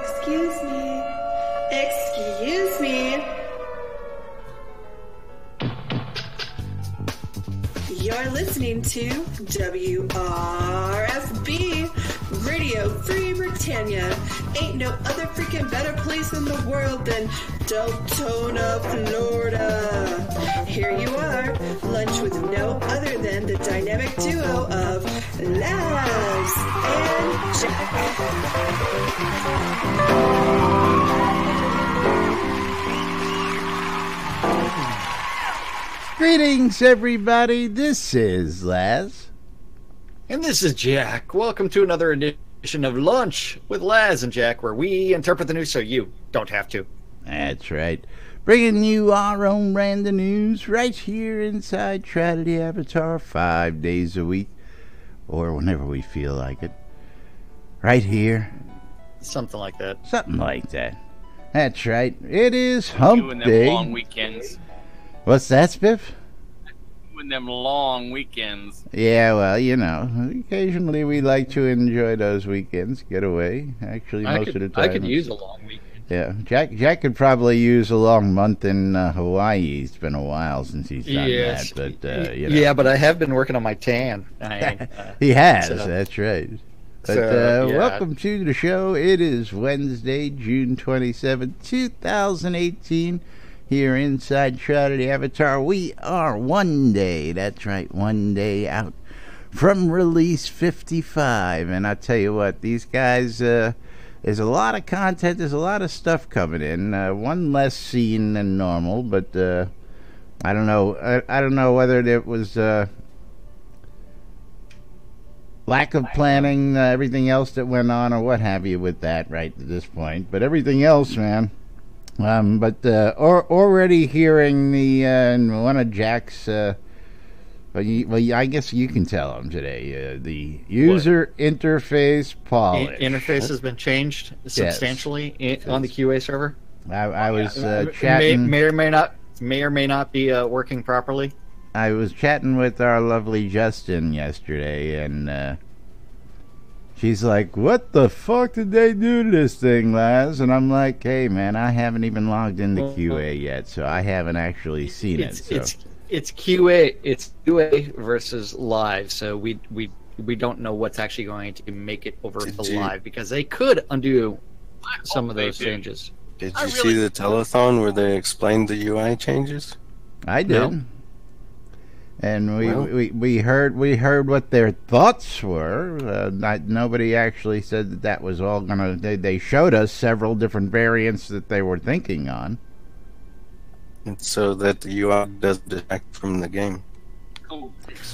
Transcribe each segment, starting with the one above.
Excuse me. Excuse me. You're listening to WRFB, Radio Free Britannia. Ain't no other freaking better place in the world than Deltona, Florida. Here you are, lunch with no other than the dynamic duo of Laz and Jack. Greetings, everybody. This is Laz. And this is Jack. Welcome to another edition of Lunch with Laz and Jack, where we interpret the news so you don't have to. That's right. Bringing you our own random news right here inside Shroud the Avatar 5 days a week, or whenever we feel like it. Right here. Something like that. Something like that. That's right. It is Hump Doing them Day. long weekends. What's that, Spiff? Doing them long weekends. Yeah, well, you know, occasionally we like to enjoy those weekends, get away. Actually, most of the time. I could use a long weekend. Yeah, Jack could probably use a long month in Hawaii. It's been a while since he's done Yes. that, but you know. Yeah, but I have been working on my tan. He has, so- that's right. But yeah. welcome to the show. It is Wednesday, June 27, 2018. Here inside Shroud of the Avatar, we are one day, that's right, one day out from release 55. And I tell you what, these guys, there's a lot of content, there's a lot of stuff coming in. One less scene than normal, but I don't know. I don't know whether it was lack of planning, everything else that went on, or what have you with that right at this point. But everything else, man. Already hearing the one of Jack's. I guess you can tell him today. The user interface polish. Interface has been changed substantially on the QA server. I was chatting. May or may not be working properly. I was chatting with our lovely Justin yesterday, and she's like, "What the fuck did they do to this thing, Laz?" And I'm like, "Hey, man, I haven't even logged into QA yet, so I haven't actually seen it." So. It's QA. It's QA versus live. So we don't know what's actually going to make it over to live, because they could undo some of those changes. Did you see the telethon where they explained the UI changes? I did. No. And we heard what their thoughts were. Nobody actually said that was all gonna. They showed us several different variants that they were thinking on. And so that the UI doesn't detract from the game.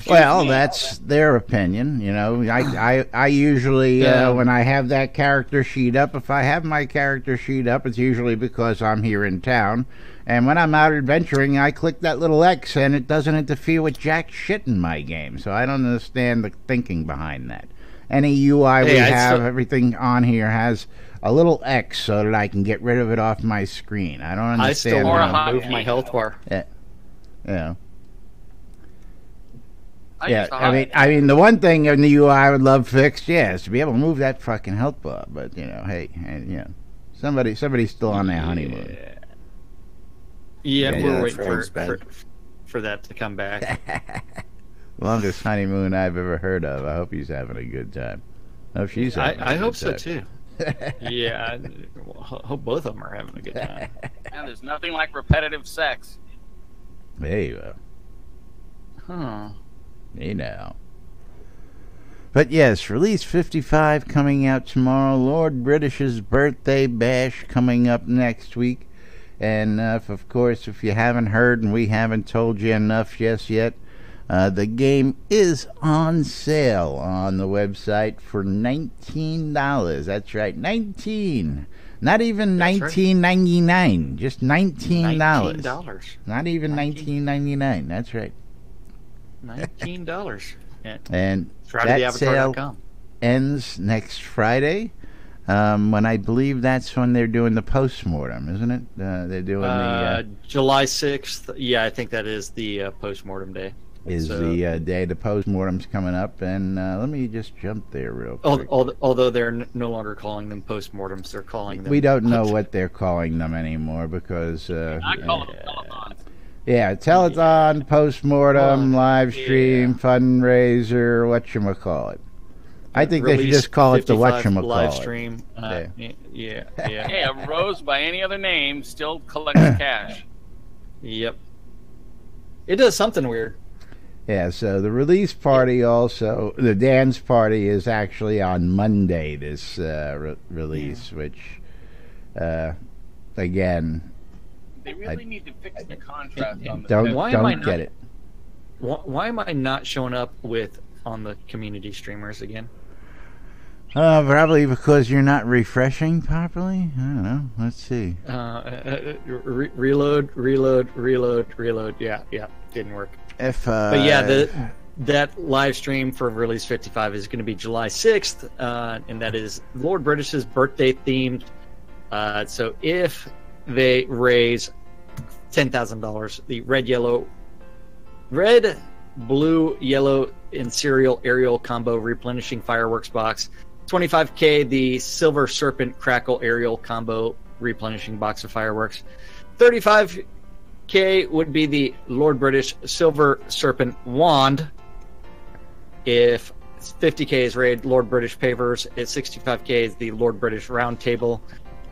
Well, that's their opinion. You know, I usually when I have that character sheet up, if I have my character sheet up, it's usually because I'm here in town. And when I'm out adventuring, I click that little X, and it doesn't interfere with jack shit in my game. So I don't understand the thinking behind that. Any UI we have, everything on here has a little X so that I can get rid of it off my screen. I don't understand. I still want how. to move my health bar. Yeah. I mean, the one thing in the UI I would love fixed, is to be able to move that fucking health bar. But you know, hey, somebody's still on their honeymoon. Yeah, we're waiting for that to come back. Longest honeymoon I've ever heard of. I hope he's having a good time. I hope she's having a good time. I hope so too. Yeah, I hope both of them are having a good time. And there's nothing like repetitive sex. There you go. Huh. You know. But yes, release 55 coming out tomorrow. Lord British's birthday bash coming up next week. And of course, if you haven't heard and we haven't told you enough just yet, the game is on sale on the website for $19. That's right, 19. Not even $19.99, just $19. $19. Not even $19.99. That's right. $19. And that sale ends next Friday. When I believe that's when they're doing the postmortem, isn't it? They're doing the July 6th. Yeah, I think that is the postmortem day. is the day the postmortem's coming up, and let me just jump there real quick. Although they're no longer calling them postmortems, they're calling them. We don't know what they're calling them anymore because. I call them telethons. Yeah, telethon, postmortem, live stream, fundraiser, whatchamacallit. I think they should just call it the whatchamacallit. Live stream. Yeah. Hey, a rose by any other name still collects cash. Yep. It does something weird. Yeah, so the release party also, the dance party is actually on Monday, this release, which, again... They really need to fix the contrast on the... Don't get it. Why am I not showing up on the community streamers again? Probably because you're not refreshing properly. I don't know. Let's see. Reload. Yeah, didn't work. But yeah, that live stream for Release 55 is going to be July 6th, and that is Lord British's birthday themed. So if they raise $10,000, the red, blue, yellow, and cereal aerial combo replenishing fireworks box, $25K, the silver serpent crackle aerial combo replenishing box of fireworks, $35K would be the Lord British silver serpent wand. If 50K is raid Lord British pavers, at 65K is the Lord British round table.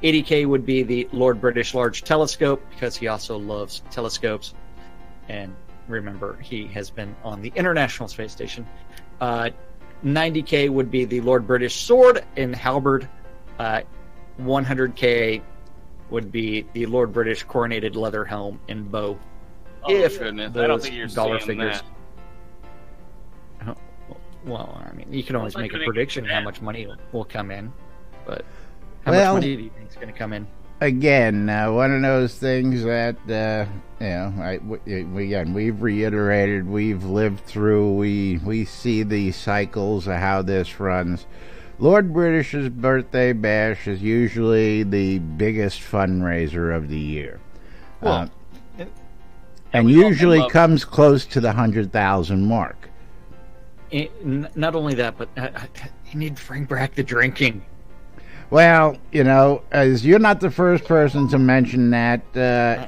80K would be the Lord British large telescope, because he also loves telescopes. And remember, he has been on the International Space Station. 90K would be the Lord British sword and halberd. 100K would be the Lord British coronated leather helm and bow. Oh, goodness. I don't think you're dollar seeing figures. that. Well, I mean, you can always make a prediction how much money will come in, but how Well, much money do you think is going to come in? Again, one of those things that we've reiterated, we've lived through, we see the cycles of how this runs. Lord British's birthday bash is usually the biggest fundraiser of the year, and usually comes close to the 100,000 mark. Not only that, but you need to bring back the drinking. Well, as you're not the first person to mention that,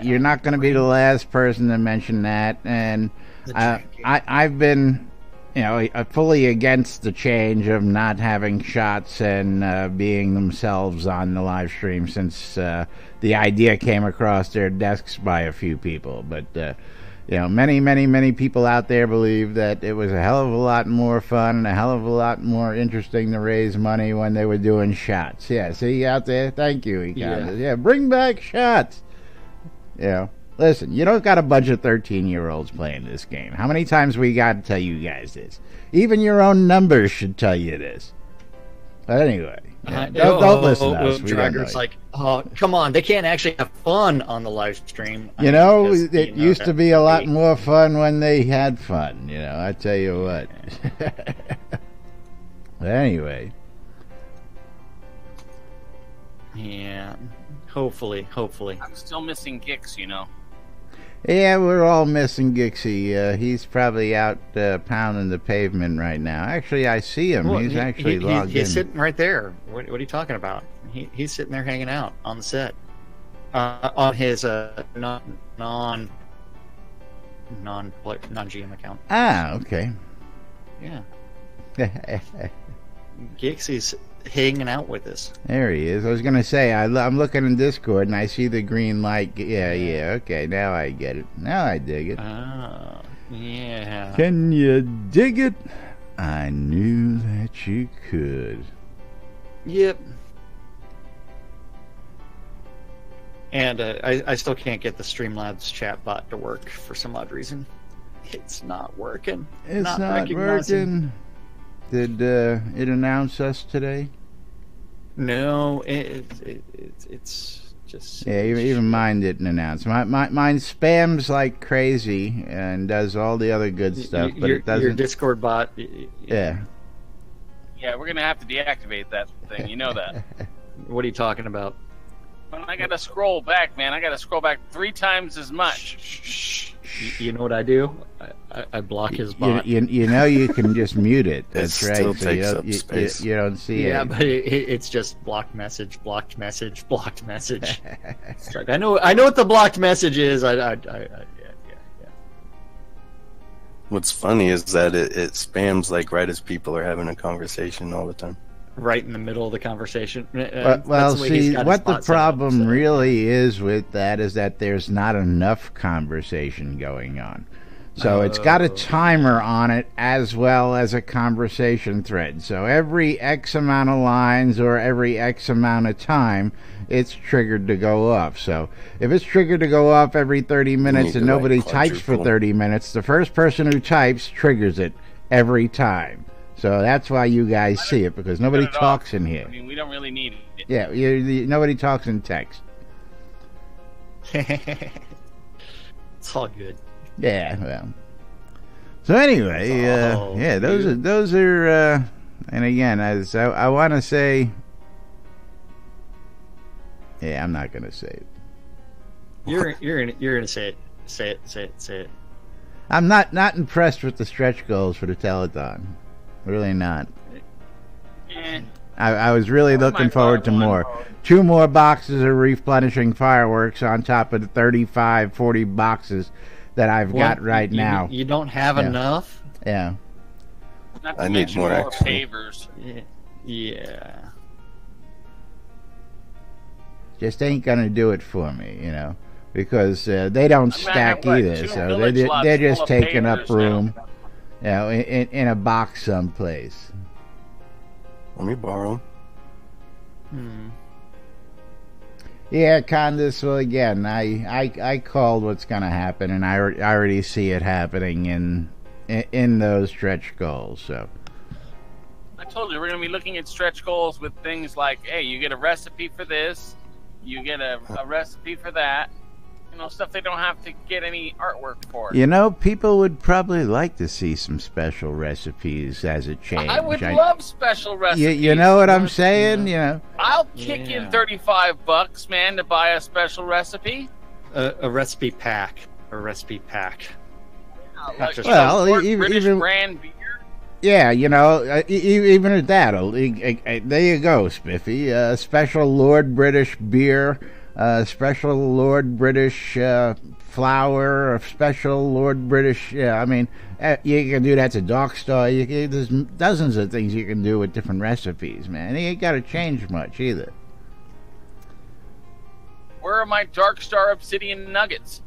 you're not going to be the last person to mention that, and I've been, fully against the change of not having shots and being themselves on the live stream since the idea came across their desks by a few people, but many people out there believe that it was a hell of a lot more fun and a hell of a lot more interesting to raise money when they were doing shots. Yeah, see out there? Thank you, Econ. Yeah, bring back shots. Listen, you don't got a bunch of 13-year-olds playing this game. How many times we got to tell you guys this? Even your own numbers should tell you this. But anyway, don't listen to us. Drager's like, oh, come on. They can't actually have fun on the live stream. It used to be a lot more fun when they had fun. I tell you what. But anyway. Yeah. Hopefully. I'm still missing Gix, Yeah, we're all missing Gixie. He's probably out pounding the pavement right now. Actually, I see him. He's actually logged in. He's sitting right there. What are you talking about? He's sitting there hanging out on the set. On his non-GM account. Ah, okay. Yeah. Gixie's hanging out with us. There he is. I was going to say, I'm looking in Discord and I see the green light. Yeah, okay, now I get it. Now I dig it. Yeah. Can you dig it? I knew that you could. Yep. And I still can't get the Streamlabs chat bot to work for some odd reason. It's not working. It's not working. Did it announce us today? No, it's just... Yeah, even mine didn't announce. Mine spams like crazy and does all the other good stuff, but it doesn't... Your Discord bot... Yeah. Yeah, we're going to have to deactivate that thing, you know that. What are you talking about? When I got to scroll back, man, I got to scroll back 3 times as much. You know what I do? I block his bot. You know you can just mute it. That's It right. still So takes up space. you don't see it. Yeah, but it's just blocked message, blocked message, blocked message. It's like, I know what the blocked message is. Yeah. What's funny is that it spams like right as people are having a conversation all the time. Right in the middle of the conversation. Well, see, what the problem really is with that is that there's not enough conversation going on. So it's got a timer on it as well as a conversation thread. So every X amount of lines or every X amount of time, it's triggered to go off. So if it's triggered to go off every 30 minutes and nobody types for 30 minutes, the first person who types triggers it every time. So that's why you guys see it, because nobody talks in here. I mean, we don't really need it. Yeah, nobody talks in text. It's all good. Yeah, well. So anyway, yeah, those are, and again, as I want to say, yeah, I'm not gonna say it. You're gonna say it. I'm not impressed with the stretch goals for the telethon. Really not. I was really looking forward to more. 2 more boxes of replenishing fireworks on top of the 35, 40 boxes that I've got right now. You don't have enough? Yeah. Not to I need mention more more action. pavers. Yeah. Just ain't gonna do it for me, you know, because they don't stack either. So they're just taking up room, you know, in a box someplace. Let me borrow. Yeah, Candace. Well, again, I called what's going to happen, and I already see it happening in those stretch goals. So I told you we're going to be looking at stretch goals with things like, hey, you get a recipe for this, you get a recipe for that. You know, stuff they don't have to get any artwork for. You know, people would probably like to see some special recipes as a change. I would love special recipes. You know what I'm saying? You know, I'll kick in $35, man, to buy a special recipe. A recipe pack. Like well, British even brand beer. yeah, you know, even at that, there you go, Spiffy. Special Lord British beer. Special Lord British flour, special Lord British. Yeah, I mean, you can do that to Dark Star. There's dozens of things you can do with different recipes, man. You ain't got to change much either. Where are my Dark Star Obsidian nuggets?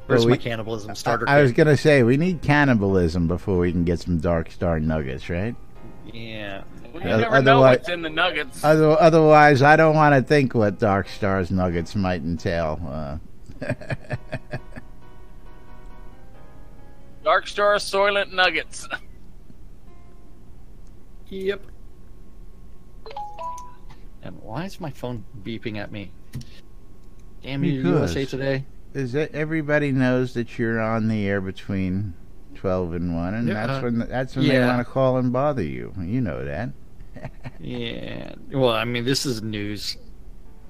Where's my cannibalism starter kit? I was gonna say we need cannibalism before we can get some Dark Star nuggets, right? Yeah. Well, you never know what's in the nuggets. Otherwise, I don't want to think what Dark Star's nuggets might entail. Dark Star Soylent Nuggets. Yep. And why is my phone beeping at me? Damn you, USA Today. Is that everybody knows that you're on the air between 12 and 1, and that's when they want to call and bother you. You know that. Yeah. Well, I mean, this is news.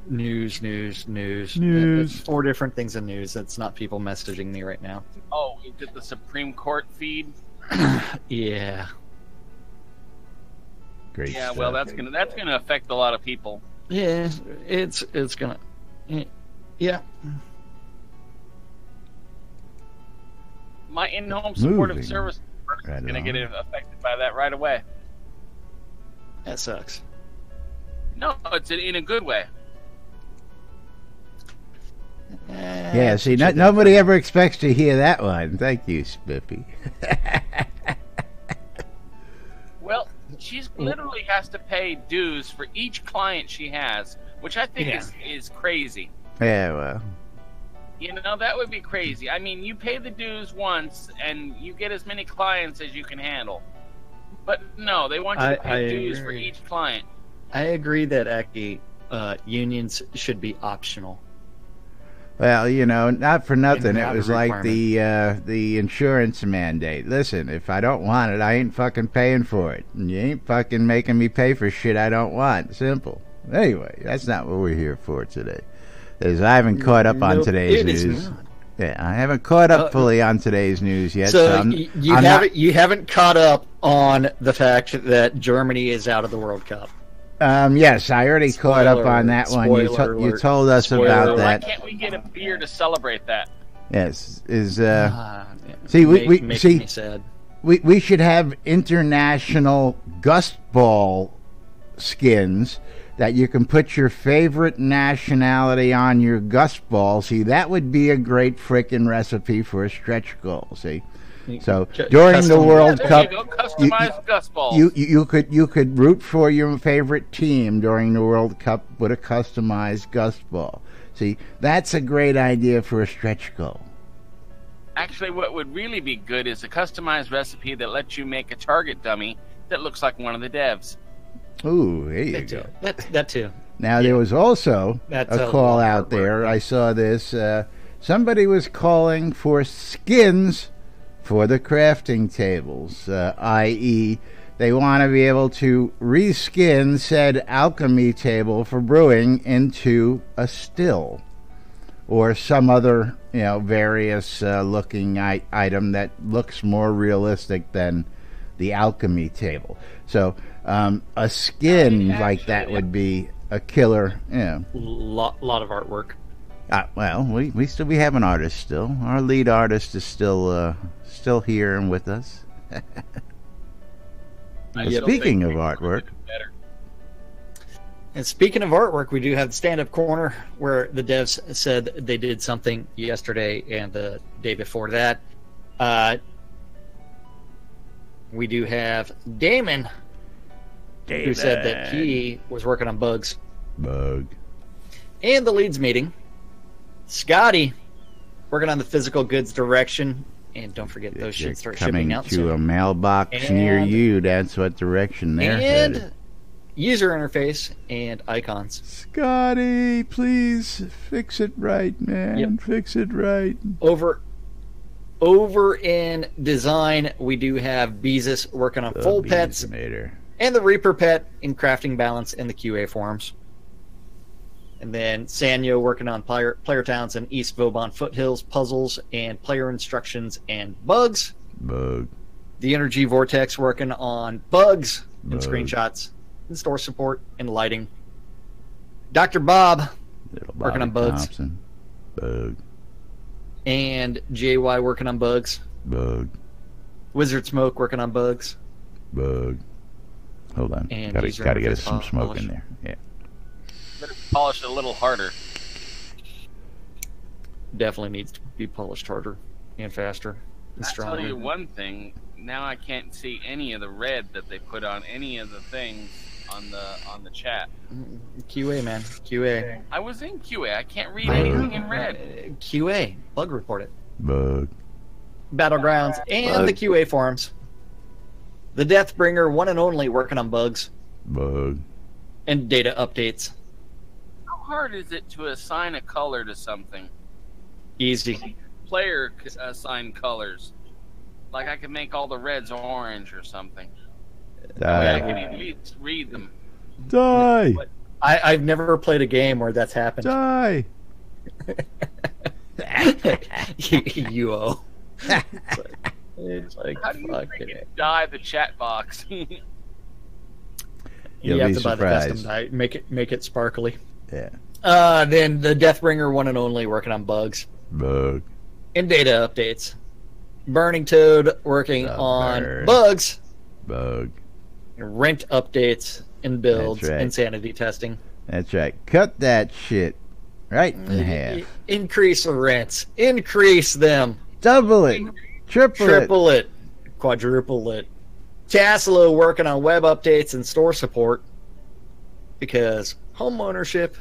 News. It's 4 different things in news. That's not people messaging me right now. Oh, we did the Supreme Court feed. Yeah. Great. Yeah. Stuff. Well, that's gonna affect a lot of people. Yeah. It's gonna. Yeah. My in-home supportive service is right going to get affected by that right away. That sucks. No, it's in a good way. Yeah, see, nobody ever expects to hear that one. Thank you, Spiffy. Well, she literally has to pay dues for each client she has, which I think is crazy. Yeah, well. You know, that would be crazy. I mean, you pay the dues once, and you get as many clients as you can handle. But no, they want you to pay dues for each client. I agree that actually unions should be optional. Well, you know, not for nothing. It was like the insurance mandate. Listen, if I don't want it, I ain't fucking paying for it. And you ain't fucking making me pay for shit I don't want. Simple. Anyway, that's not what we're here for today. As I haven't caught up on today's it is news. not. Yeah, I haven't caught up fully on today's news yet. So I'm you haven't caught up on the fact that Germany is out of the World Cup. Yes, I already caught up on that one. You alert. told us Spoiler about alert. that. Why can't we get a beer to celebrate that? Yes, See, makes me sad. we should have international gust ball skins that you can put your favorite nationality on your gust ball. See, that would be a great frickin' recipe for a stretch goal. See, so during the World Cup, you go, customized gust balls. you could root for your favorite team during the World Cup with a customized gust ball. See, that's a great idea for a stretch goal. Actually, what would really be good is a customized recipe that lets you make a target dummy that looks like one of the devs. Ooh, there you go. That too. Now, there was also That's a a call lot of out hard there. I saw this. Somebody was calling for skins for the crafting tables, i.e., they want to be able to reskin said alchemy table for brewing into a still or some other, various looking item that looks more realistic than the alchemy table. So a skin like that would be a killer. Yeah, lot of artwork. Well, we have an artist still. Our lead artist is still here and with us. Speaking of artwork, and speaking of artwork, we do have the stand-up corner where the devs said they did something yesterday and the day before that. We do have Damon, who said that he was working on bugs. And the leads meeting. Scotty, working on the physical goods direction. And don't forget, those should start shipping out soon. Coming to a mailbox near you. That's what direction they're headed. And user interface and icons. Scotty, please fix it right, man. Yep. Fix it right. Over in design, we do have Beezus working on full pets and the Reaper pet in crafting balance in the QA forums. And then Sanyo working on player towns in East Vauban foothills, puzzles, and player instructions and bugs. The Energy Vortex working on bugs and screenshots and store support and lighting. Dr. Bob working on bugs. Thompson. Bug. And JY working on bugs. Bug. Wizard Smoke working on bugs. Bug. Hold on. And Gotta get us some smoke in there. Yeah. Better polish it a little harder. Definitely needs to be polished harder and faster and I'll stronger. tell you one thing. Now I can't see any of the red that they put on any of the things on the chat. QA, man. QA. I was in QA. I can't read anything in red. QA. Bug report it. Bug. Battlegrounds and the QA forums. The Deathbringer, one and only, working on bugs Bug. and data updates. How hard is it to assign a color to something? Easy. Player could assign colors. Like I could make all the reds orange or something. That way I could at least read them. Die. I've never played a game where that's happened. Die. UO. It's like How do you fuck freaking it. dye the chat box? You You'll have be to buy the custom surprised. dye. Make it sparkly. Yeah. Then the Deathbringer, one and only, working on bugs Bug. and data updates. Burning Toad working on bugs, Bug. rent updates and builds, That's right. insanity testing. That's right. Cut that shit right in half. Increase the rents. Increase them. Double it. Triple it. Quadruple it. Tassilo working on web updates and store support because home ownership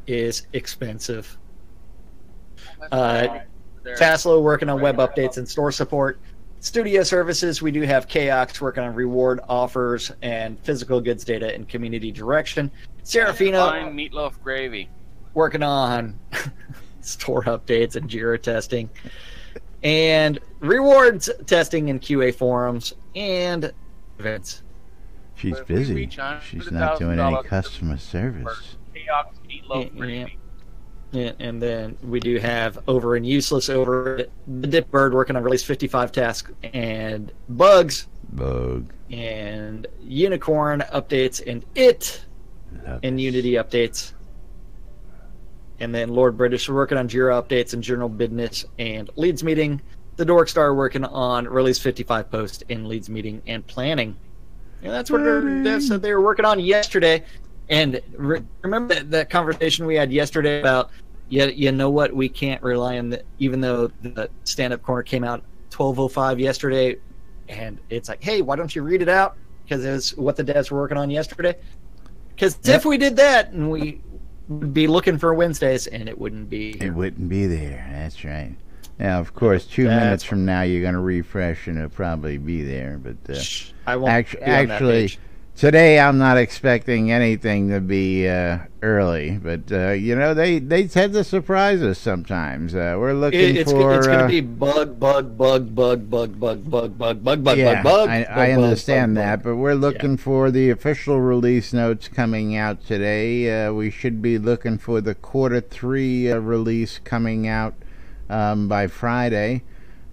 is expensive. Tassilo working on web updates and store support. Studio services, we do have Chaos working on reward offers and physical goods data and community direction. Serafino Fine meatloaf gravy. working on store updates and JIRA testing. And rewards testing in QA forums and events. She's But if we busy. reach She's not doing any $100,000 customer service. Chaos meatloaf gravy. And then we do have Over and Useless over the Dip Bird working on release 55 tasks and bugs. And Unicorn updates and and Unity updates. And then Lord British working on Jira updates and general business and leads meeting. The Dork Star working on release 55 post and leads meeting and planning. And that's what they were working on yesterday. And remember that conversation we had yesterday about, you know what, we can't rely on even though the stand-up corner came out 12:05 yesterday, and it's like, hey, why don't you read it out? Because it's what the devs were working on yesterday. Because if we did that, and we would be looking for Wednesdays, and it wouldn't be here. It wouldn't be there. That's right. Now, of course, 2 minutes from now, you're going to refresh, and it'll probably be there. But I won't actually, today I'm not expecting anything to be early. But you know, they tend to surprise us sometimes. We're looking for. It's going to be bug. Yeah, I understand that, but we're looking for the official release notes coming out today. We should be looking for the Q3 release coming out by Friday.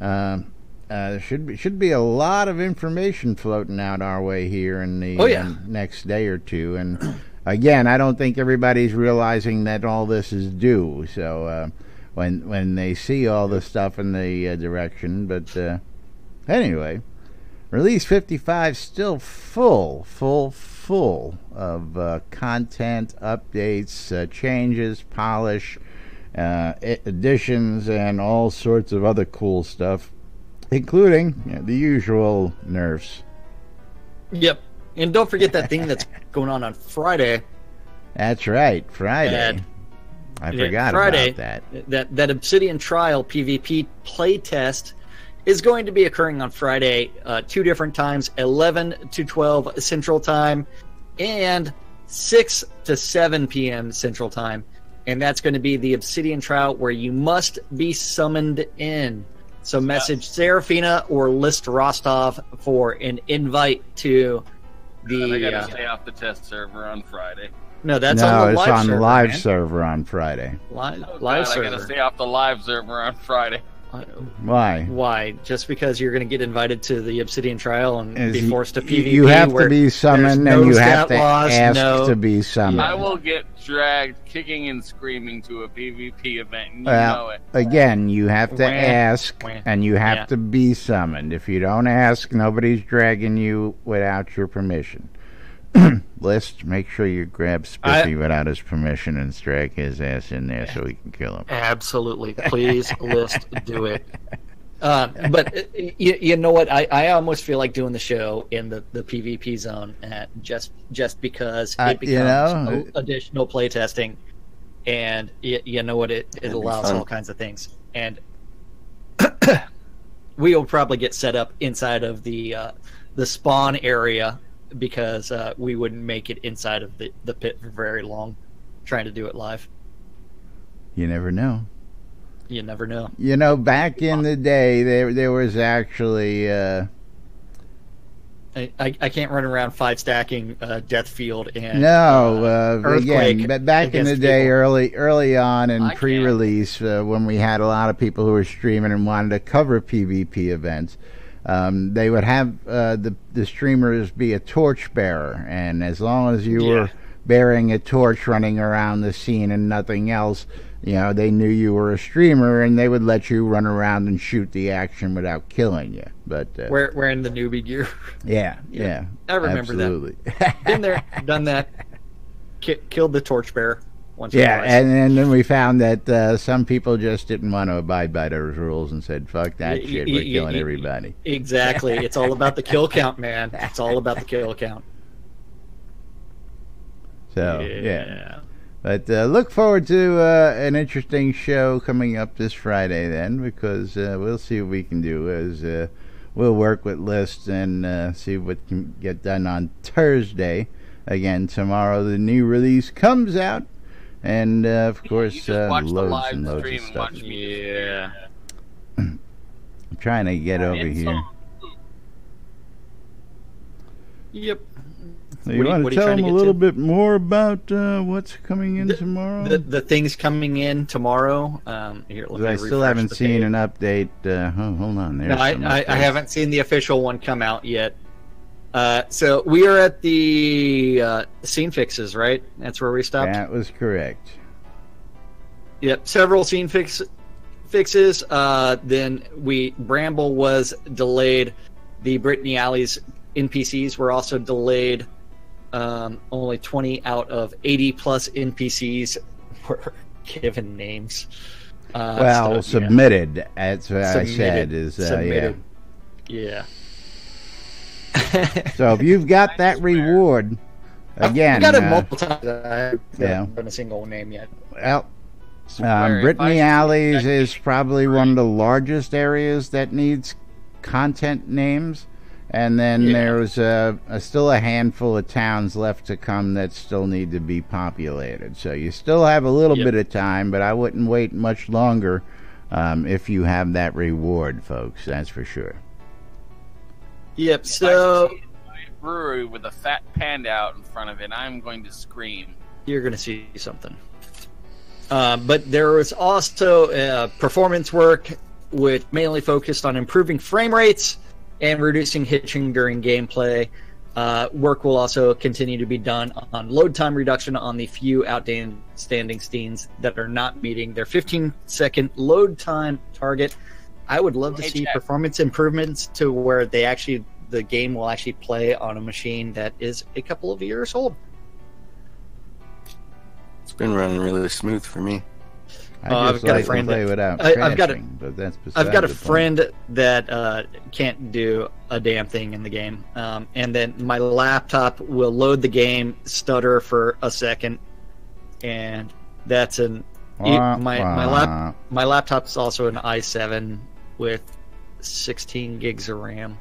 Should be a lot of information floating out our way here in the next day or two. And again, I don't think everybody's realizing that all this is due. So when they see all the stuff in the direction, but anyway, release 55 still full of content, updates, changes, polish, additions, and all sorts of other cool stuff, including the usual nerfs. Yep. And don't forget that thing that's going on Friday. That's right, Friday. I forgot about that. That Obsidian Trial PvP playtest is going to be occurring on Friday, 2 different times, 11 to 12 Central Time and 6 to 7 p.m. Central Time. And that's going to be the Obsidian Trial where you must be summoned in. So message Serafina or list Rostov for an invite to the... I got to stay off the test server on Friday. No, that's on the live server. It's on the live server on Friday. Live server. I got to stay off the live server on Friday. Why? Why? Just because you're going to get invited to the Obsidian Trial and be forced to PvP? You have to be summoned, and you have to ask to be summoned. I will get dragged kicking and screaming to a PvP event, and you know it. Again, you have to ask, and you have to be summoned. If you don't ask, nobody's dragging you without your permission. List, make sure you grab Spiffy without his permission and drag his ass in there so we can kill him. Absolutely. Please, List, do it. But you know what? I almost feel like doing the show in the PvP zone just because it becomes additional playtesting. And you know what? It allows all kinds of things. And we will probably get set up inside of the spawn area, because we wouldn't make it inside of the pit for very long trying to do it live. You never know. You never know. You know, back in the day, there was actually... I can't run around 5 stacking Death Field and again, but back in the day, early on in pre-release, when we had a lot of people who were streaming and wanted to cover PvP events, they would have the streamers be a torch bearer, and as long as you were bearing a torch running around the scene and nothing else, you know, they knew you were a streamer, and they would let you run around and shoot the action without killing you. But wearing the newbie gear. Yeah. I remember that. Been there, done that. Killed the torch bearer. And then we found that some people just didn't want to abide by those rules and said, fuck that shit, we're killing everybody. Exactly. It's all about the kill count, man. It's all about the kill count. So, yeah. But look forward to an interesting show coming up this Friday then, because we'll see what we can do. As we'll work with lists and see what can get done on Thursday. Again, tomorrow the new release comes out. And, of course, loads and loads of stuff. I'm trying to get over here. Yep. You want to tell them a little bit more about what's coming in tomorrow? The things coming in tomorrow. Here, I still haven't seen an update. Hold on. No, I haven't seen the official one come out yet. So we are at the scene fixes, right? That's where we stopped? That was correct. Yep, several scene fixes. Then Bramble was delayed. The Brittany Alley's NPCs were also delayed. Only 20 out of 80 plus NPCs were given names. Submitted. That's what I said. Submitted. Yeah. So if you've got that reward, again, I've got it multiple times. I haven't done a single name yet. Well, Brittany Alley's is probably one of the largest areas that needs content names. And then there's still a handful of towns left to come that still need to be populated. So you still have a little bit of time, but I wouldn't wait much longer if you have that reward, folks. That's for sure. Yep, so... a brewery with a fat panda out in front of it, I'm going to scream. You're going to see something. But there was also performance work, which mainly focused on improving frame rates and reducing hitching during gameplay. Work will also continue to be done on load time reduction on the few outstanding scenes that are not meeting their 15-second load time target. I would love to see performance improvements to where the game will actually play on a machine that is a couple of years old. It's been running really smooth for me. I've got a friend that can't do a damn thing in the game, and then my laptop will load the game, stutter for a second, and that's my laptop is also an i7 with 16 gigs of RAM,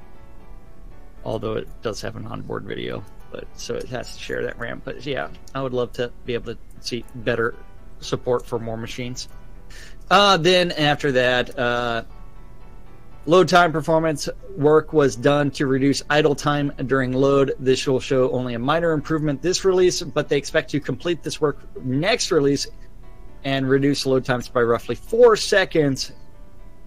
although it does have an onboard video, but so it has to share that RAM. But yeah, I would love to be able to see better support for more machines. Then after that, load time performance work was done to reduce idle time during load. This will show only a minor improvement this release, but they expect to complete this work next release and reduce load times by roughly 4 seconds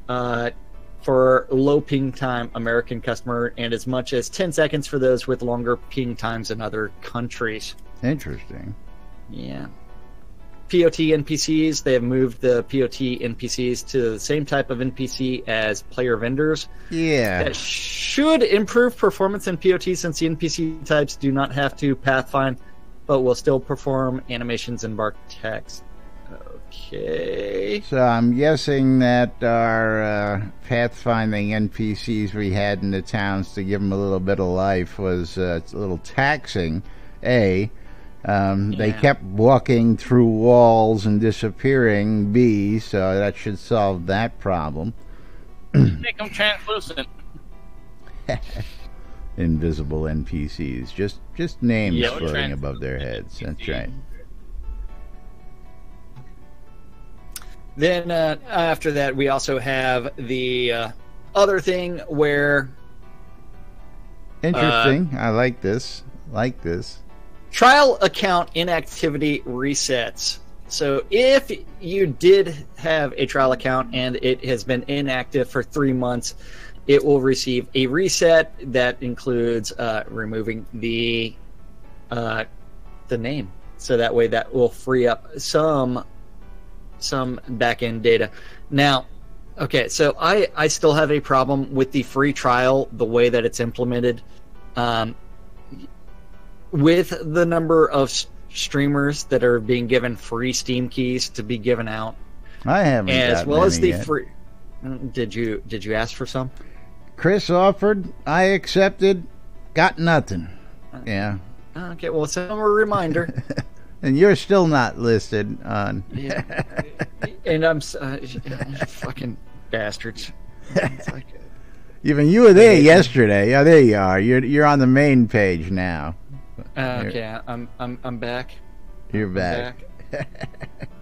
for low ping time American customer, and as much as 10 seconds for those with longer ping times in other countries. Interesting. Yeah. POT NPCs, they have moved the POT NPCs to the same type of NPC as player vendors. Yeah. That should improve performance in POT since the NPC types do not have to pathfind, but will still perform animations and bark text. Okay. So I'm guessing that our pathfinding NPCs we had in the towns to give them a little bit of life was a little taxing, They kept walking through walls and disappearing, B, so that should solve that problem. Make them translucent. Invisible NPCs. Just names floating above their heads. That's right. Then after that, we also have the other thing where... Interesting. I like this. Trial account inactivity resets. So if you did have a trial account and it has been inactive for 3 months, it will receive a reset that includes removing the name. So that way that will free up some back-end data. Now, okay, so I still have a problem with the free trial, the way that it's implemented. With the number of streamers that are being given free Steam keys to be given out, I haven't, as well as the yet. free. Did you ask for some? Chris offered, I accepted, got nothing. Yeah. Okay, well, send them a reminder. And you're still not listed on. Yeah. And I'm fucking bastards. It's like, even you were there yesterday. Yeah, there you are. You're on the main page now. Okay, I'm back. You're back.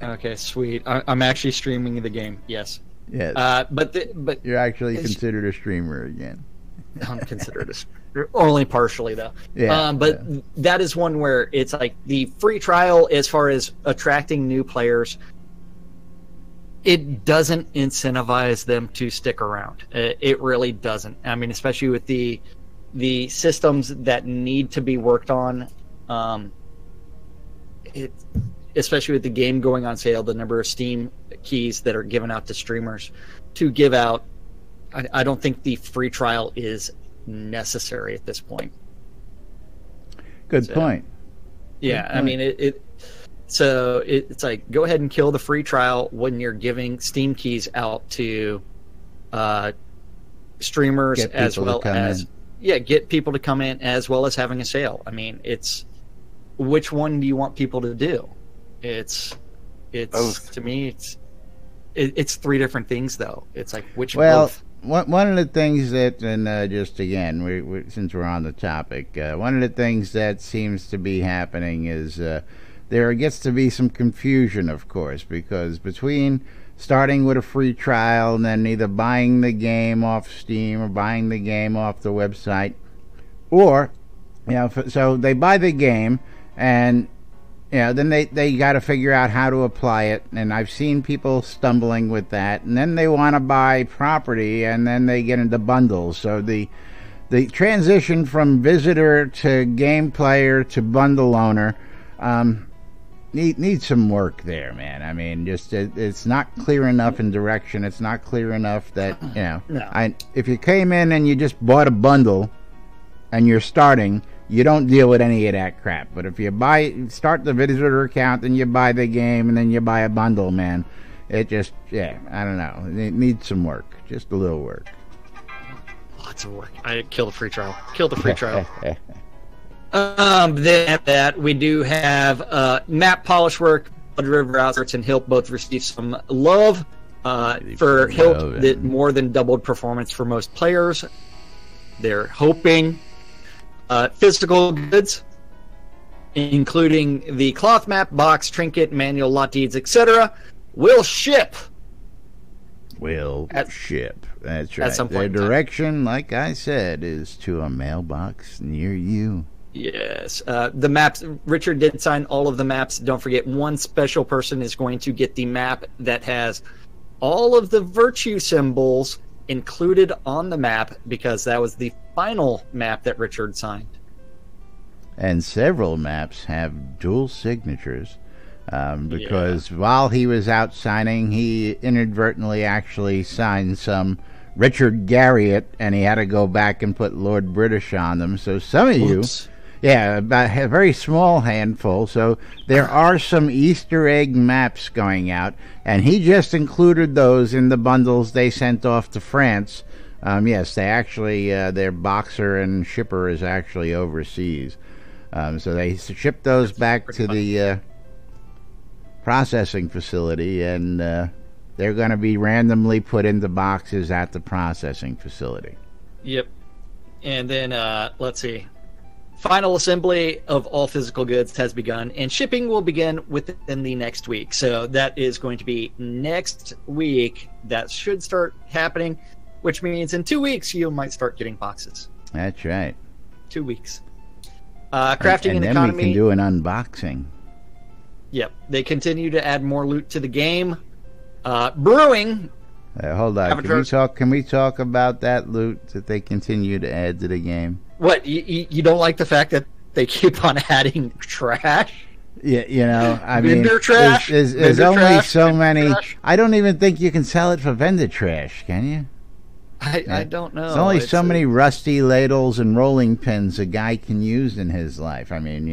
Okay, sweet. I'm actually streaming the game. Yes. Yes. But you're actually considered a streamer again. consider it only partially though. Yeah, but that is one where it's like the free trial, as far as attracting new players, it doesn't incentivize them to stick around. It really doesn't. I mean, especially with the systems that need to be worked on. Especially with the game going on sale, the number of Steam keys that are given out to streamers to give out, I don't think the free trial is necessary at this point. Good point. Yeah, Good point. I mean, it's like, go ahead and kill the free trial when you're giving Steam keys out to streamers, as well as get people to come in, as well as having a sale. I mean, it's which one do you want people to do? It's both. To me, it's three different things though. It's like both? One of the things that, and just again, since we're on the topic, one of the things that seems to be happening is there gets to be some confusion, of course, because between starting with a free trial and then either buying the game off Steam or buying the game off the website, or so they buy the game and then they got to figure out how to apply it, and I've seen people stumbling with that, and then they want to buy property, and then they get into bundles. So the transition from visitor to game player to bundle owner needs some work there, man. I mean, just it's not clear enough in direction. It's not clear enough that No. If you came in and you just bought a bundle and you're starting, you don't deal with any of that crap. But if you start the visitor account, then you buy the game, and then you buy a bundle, man, it just, I don't know. It needs some work. Just a little work. Lots of work. I kill the free trial. Kill the free trial. Then that we do have map polish work. Blood River Outskirts and Hilt both received some love. For Hilt, that more than doubled performance for most players. They're hoping physical goods, including the cloth map, box, trinket, manual, lot deeds, etc., will ship. Ship. That's right. Some Their point in direction, like I said, is to a mailbox near you. Yes. The maps, Richard did sign all of the maps. Don't forget, one special person is going to get the map that has all of the virtue symbols included on the map, because that was the final map that Richard signed. And several maps have dual signatures, because while he was out signing, he inadvertently actually signed some Richard Garriott, and he had to go back and put Lord British on them. So some of you, about a very small handful. So there are some Easter egg maps going out, and he just included those in the bundles they sent off to France. Yes, they actually, their boxer and shipper is actually overseas. So they shipped those back to the processing facility, and they're going to be randomly put into boxes at the processing facility. Yep. And then, let's see. Final assembly of all physical goods has begun, and shipping will begin within the next week. So that is going to be next week. That should start happening, which means in 2 weeks you might start getting boxes. That's right. 2 weeks. Crafting and then economy. We can do an unboxing. Yep. They continue to add more loot to the game. Brewing. Hold on. Can we talk about that loot that they continue to add to the game? What, you don't like the fact that they keep on adding trash? Yeah, I mean, vendor trash. There's only so many. Trash. I don't even think you can sell it for vendor trash, can you? I don't know. There's only so many rusty ladles and rolling pins a guy can use in his life. I mean,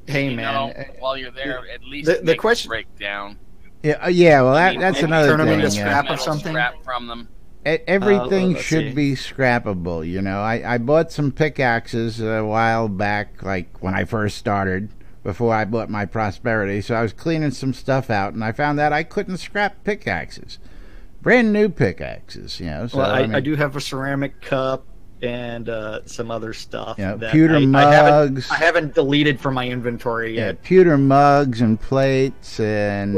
Hey, man. While you're there, at least the question breakdown. Yeah. Well, that's another turn thing. Them into scrap or something. Scrap from them. Everything should be scrappable. I bought some pickaxes a while back, like when I first started, before I bought my Prosperity. So I was cleaning some stuff out, and I found out I couldn't scrap pickaxes. Brand new pickaxes, So, well, I do have a ceramic cup. and some other stuff. Yeah, that pewter mugs. I haven't deleted from my inventory Yeah, yet. pewter mugs and plates, and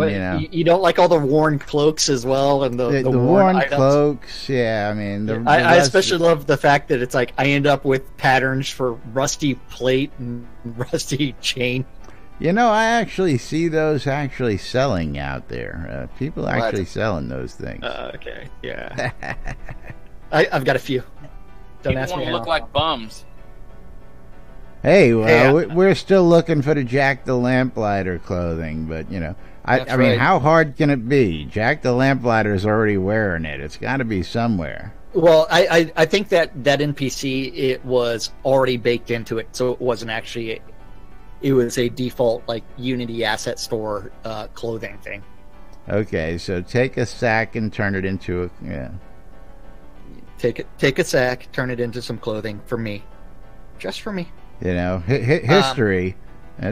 you don't like all the worn cloaks as well, and the worn items? cloaks. Yeah, I mean, I especially love the fact that it's like I end up with patterns for rusty plate and rusty chain. You know, I actually see those actually selling out there. People actually selling those things. Okay, yeah. I've got a few. Don't People ask me want to how. look like bums. Hey, well, we're still looking for the Jack the Lamplighter clothing, but, you know, I mean, right. how hard can it be? Jack the Lamplighter's already wearing it. It's got to be somewhere. Well, I think that NPC, it was already baked into it, so it wasn't actually... It was a default, like, Unity asset store clothing thing. Okay, so take a sack and turn it into a... Yeah. Take a sack, turn it into some clothing for me. Just for me. You know, history.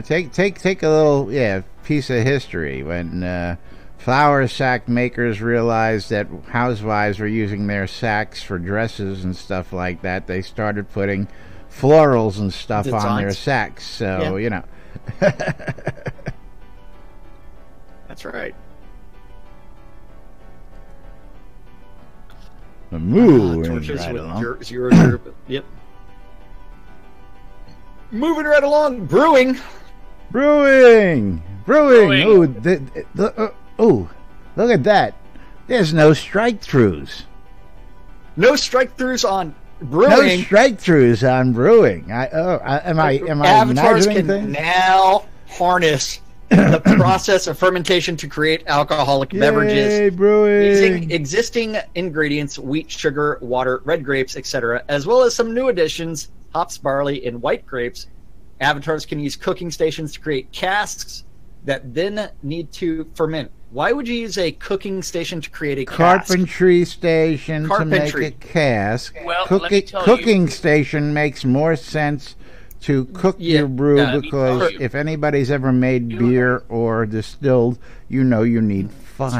Take a little piece of history. When flour sack makers realized that housewives were using their sacks for dresses and stuff like that, they started putting florals and stuff Designs. on their sacks. So you know. That's right. Moving Torches right with along. 0. Yep. Moving right along. Brewing. Brewing. Ooh, look at that. There's no strike-throughs. No strike-throughs on Brewing. No strike-throughs on Brewing. Am I Avatars imagining can things? now harness the process of fermentation to create alcoholic beverages Yay, Brewing. using existing ingredients: wheat, sugar, water, red grapes, etc., as well as some new additions: hops, barley, and white grapes. Avatars can use cooking stations to create casks that then need to ferment. Why would you use a cooking station to create a Carpentry station Carpentry. to make a cask. Well, let me tell Cooking station makes more sense to cook your brew let me because tell you. if anybody's ever made beer or distilled, you know you need fire.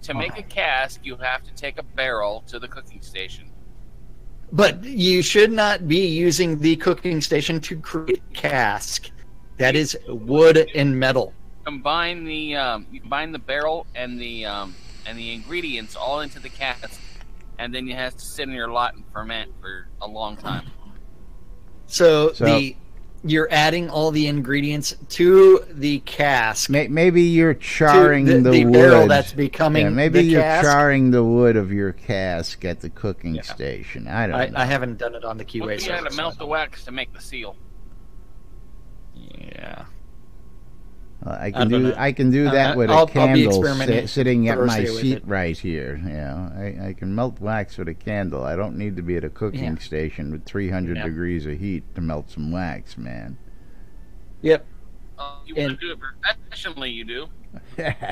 To make a cask, you have to take a barrel to the cooking station. But you should not be using the cooking station to create a cask. That is wood and metal. Combine the barrel and the ingredients all into the cask, and then you have to sit in your lot and ferment for a long time. So you're adding all the ingredients to the cask. Maybe you're charring the wood. barrel that's becoming maybe the you're cask. charring the wood of your cask at the cooking station. I don't know. I haven't done it on the QA Well, you server. had to melt the wax to make the seal. Yeah. I don't know. can do that with I'll a be candle experimenting sitting at my Thursday with seat it. right here. You know, I can melt wax with a candle. I don't need to be at a cooking station with 300 degrees of heat to melt some wax, man. Yep. You want to do it professionally, you do.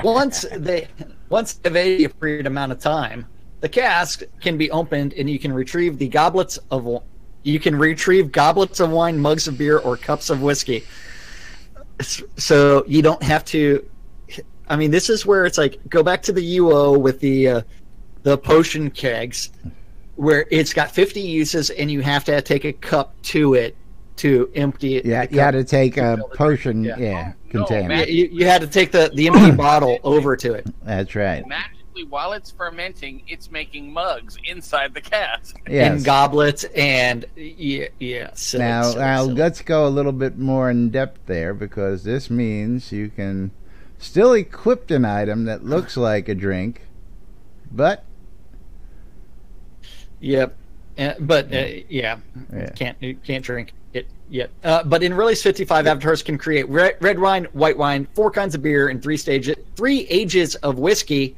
Once they've aged a period amount of time, the cask can be opened and you can retrieve goblets of wine, mugs of beer, or cups of whiskey. So you don't have to. I mean, this is where it's like go back to the UO with the potion kegs, where it's got 50 uses and you have to take a cup to it to empty it. Yeah, you had to take a potion, container. man. You had to take the empty bottle over to it. That's right. Magically, while it's fermenting, it's making mugs inside the cask. Yes. And goblets and So Now let's go a little bit more in depth there because this means you can still equip an item that looks like a drink, but Yep. Can't drink it yet. But in Release 55, avatars can create red wine, white wine, 4 kinds of beer, and 3 ages of whiskey.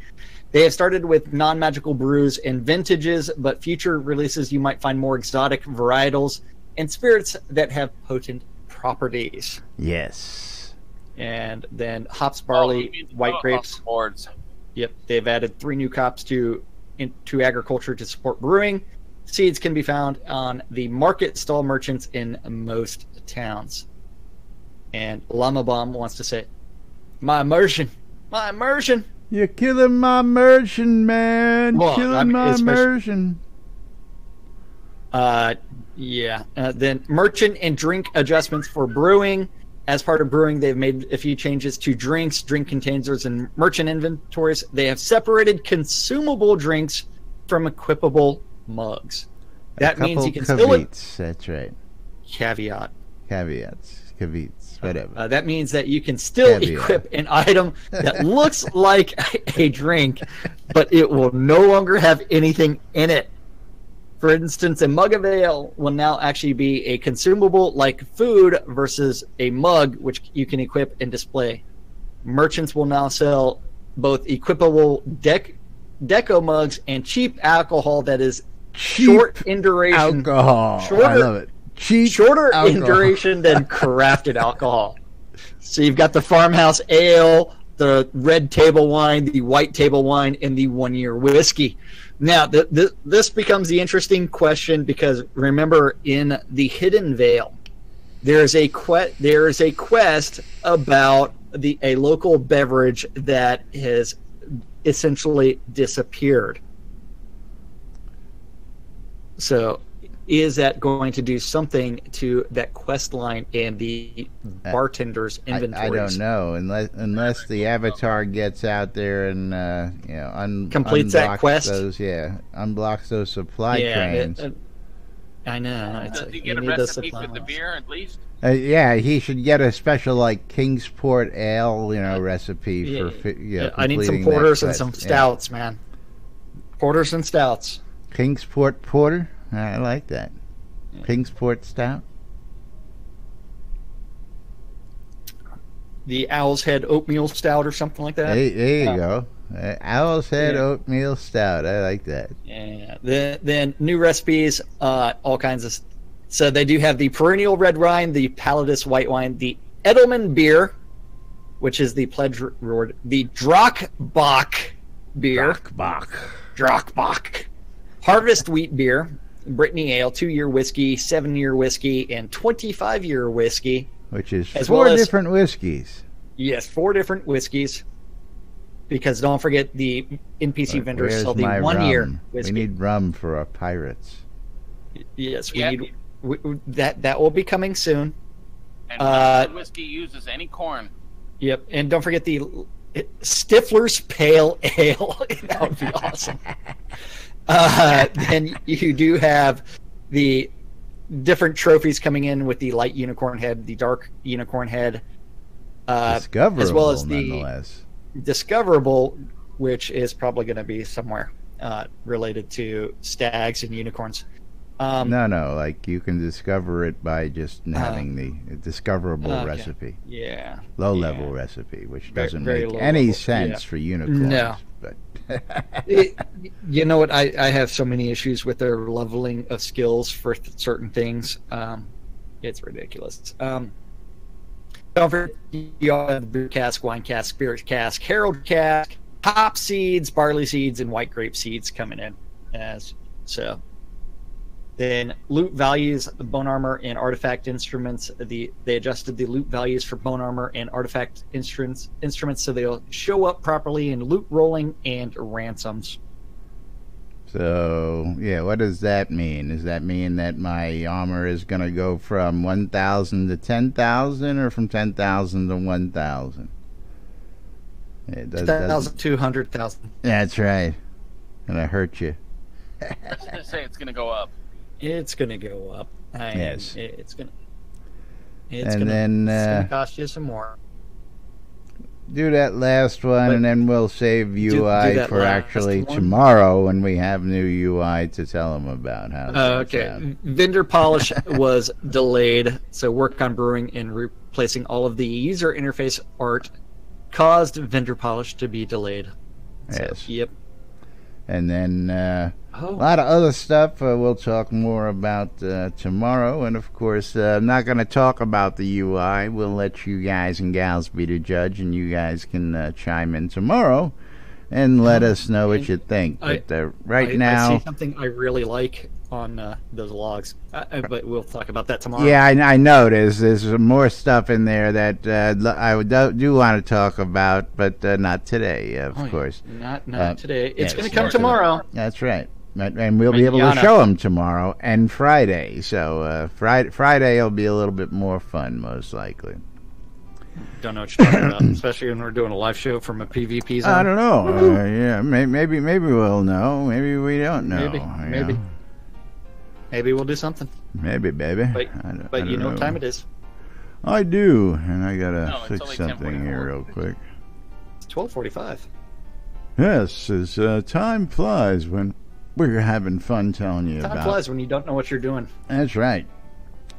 They have started with non-magical brews and vintages, but future releases you might find more exotic varietals and spirits that have potent properties. yes. And then hops, barley, white grapes. Boards. Yep, they've added 3 new crops into agriculture to support brewing. Seeds can be found on the market stall merchants in most towns. And Llama Bomb wants to say, my immersion. You're killing my immersion, man. Well, killing I mean, my especially- immersion. Then merchant and drink adjustments for brewing. As part of brewing, they've made a few changes to drinks, drink containers, and merchant inventories. They have separated consumable drinks from equipable mugs. That means you can caveats, still... That's right. Caveats, whatever. That means that you can still equip an item that looks like a drink, but it will no longer have anything in it. For instance, a mug of ale will now actually be a consumable like food versus a mug, which you can equip and display. Merchants will now sell both equipable deco mugs and cheap alcohol that is short in duration. Alcohol. I love it. Shorter in duration than crafted alcohol. So you've got the farmhouse ale, the red table wine, the white table wine, and the 1 year whiskey. Now, this becomes the interesting question because remember, in the Hidden Vale, there is a quest about a local beverage that has essentially disappeared. So, is that going to do something to that quest line and the bartender's inventories? I don't know, unless the avatar gets out there and completes that quest. Unblocks those supply trains. I know. Does he get a recipe for the beer at least? He should get a special like Kingsport ale, recipe for. I need some porters and some stouts, man. Porters and stouts. Kingsport porter. I like that. Kingsport stout. The Owl's Head oatmeal stout or something like that. There you go. Owl's Head oatmeal stout. I like that. Yeah. Then new recipes, all kinds of. So they do have the perennial red wine, the Palladus white wine, the Edelman beer, which is the pledge reward, the Drockbach beer. Drockbach. Harvest wheat beer. Brittany Ale, 2 year whiskey, 7 year whiskey, and 25 year whiskey. Which is four different whiskeys. Yes, 4 different whiskeys. Because don't forget, the NPC vendors sell the 1 year whiskey. We need rum for our pirates. Yes, we need that will be coming soon. And whiskey uses any corn. Yep, and don't forget the Stifler's Pale Ale. That would be awesome. Then you do have the different trophies coming in with the light unicorn head, the dark unicorn head, discoverable, as well as the nonetheless. Discoverable, which is probably going to be somewhere related to stags and unicorns. No, like you can discover it by just having the discoverable recipe. Yeah. Low-level recipe, which doesn't make any sense for unicorns. No. But you know what? I have so many issues with their leveling of skills for certain things. It's ridiculous. Don't forget, you all have beer cask, wine cask, spirit cask, herald cask, hop seeds, barley seeds, and white grape seeds coming in. Then loot values, bone armor, and artifact instruments. They adjusted the loot values for bone armor and artifact instruments so they'll show up properly in loot rolling and ransoms. So, what does that mean? Does that mean that my armor is going to go from 1,000 to 10,000 or from 10,000 to 1,000? 10,000 to 100,000. That's right. Gonna hurt you. I was going to say it's going to go up. It's going to go up. Yes. It's going to cost you some more. Do that last one, and then we'll save UI for actually tomorrow when we have new UI to tell them about. Okay. Vendor polish was delayed, so work on brewing and replacing all of the user interface art caused vendor polish to be delayed. Yes. So, yep. And then a lot of other stuff we'll talk more about tomorrow. And, of course, I'm not going to talk about the UI. We'll let you guys and gals be the judge, and you guys can chime in tomorrow and let us know what you think. But right now... I see something I really like on those logs, but we'll talk about that tomorrow. Yeah, I know there's more stuff in there that I do want to talk about, but not today, of course. Not today. It's going to come tomorrow. That's right. And we'll be able to show them tomorrow and Friday. So Friday will be a little bit more fun, most likely. Don't know what you're talking about, especially when we're doing a live show from a PvP zone. I don't know. Yeah, maybe we'll know. Maybe we don't know. Maybe we'll do something. Maybe, baby. But you know what time it is. I do, and I gotta fix something here real quick. It's 12:45. Yes, as time flies when we're having fun telling you about. Time flies when you don't know what you're doing. That's right.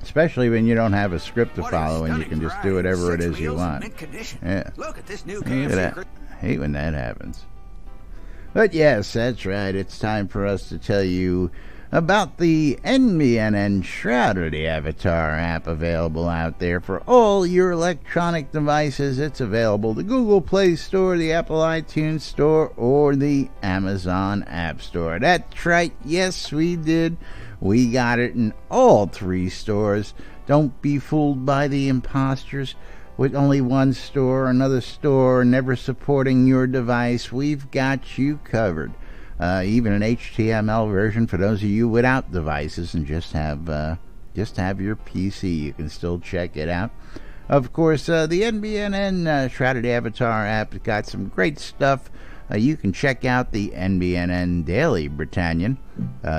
Especially when you don't have a script to follow and you can just do whatever it is you want. Yeah. Look at this new I hate when that happens. But yes, that's right. It's time for us to tell you about the NBNN Shroud of the Avatar app available out there for all your electronic devices. It's available the Google Play Store, the Apple iTunes Store, or the Amazon App Store. That's right. Yes, we did. We got it in all 3 stores. Don't be fooled by the imposters with only one store, another store never supporting your device. We've got you covered. Even an HTML version for those of you without devices and just have your PC. You can still check it out. Of course, the NBNN Shroud of the Avatar app has got some great stuff. You can check out the NBNN Daily Britannian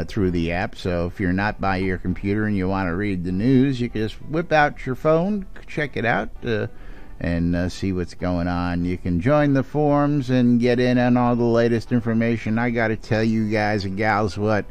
through the app. So if you're not by your computer and you want to read the news, you can just whip out your phone, check it out, and see what's going on. You can join the forums and get in on all the latest information. I got to tell you guys and gals what,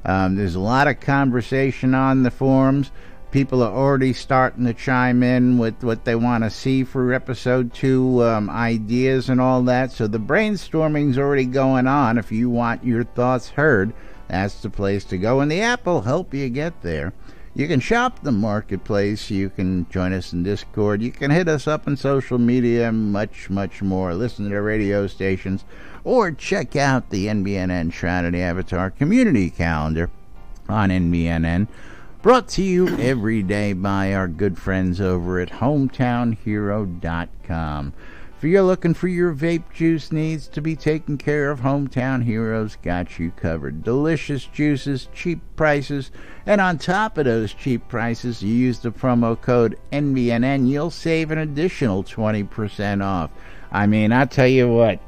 there's a lot of conversation on the forums. People are already starting to chime in with what they want to see for episode 2, ideas and all that. So the brainstorming's already going on. If you want your thoughts heard, that's the place to go. And the app will help you get there. You can shop the marketplace. You can join us in Discord. You can hit us up on social media, much, much more. Listen to the radio stations. Or check out the NBNN Shroud of the Avatar community calendar on NBNN. Brought to you every day by our good friends over at HometownHero.com. If you're looking for your vape juice needs to be taken care of, Hometown Heroes got you covered. Delicious juices, cheap prices, and on top of those cheap prices, you use the promo code NBNN, you'll save an additional 20% off. I mean, I'll tell you what,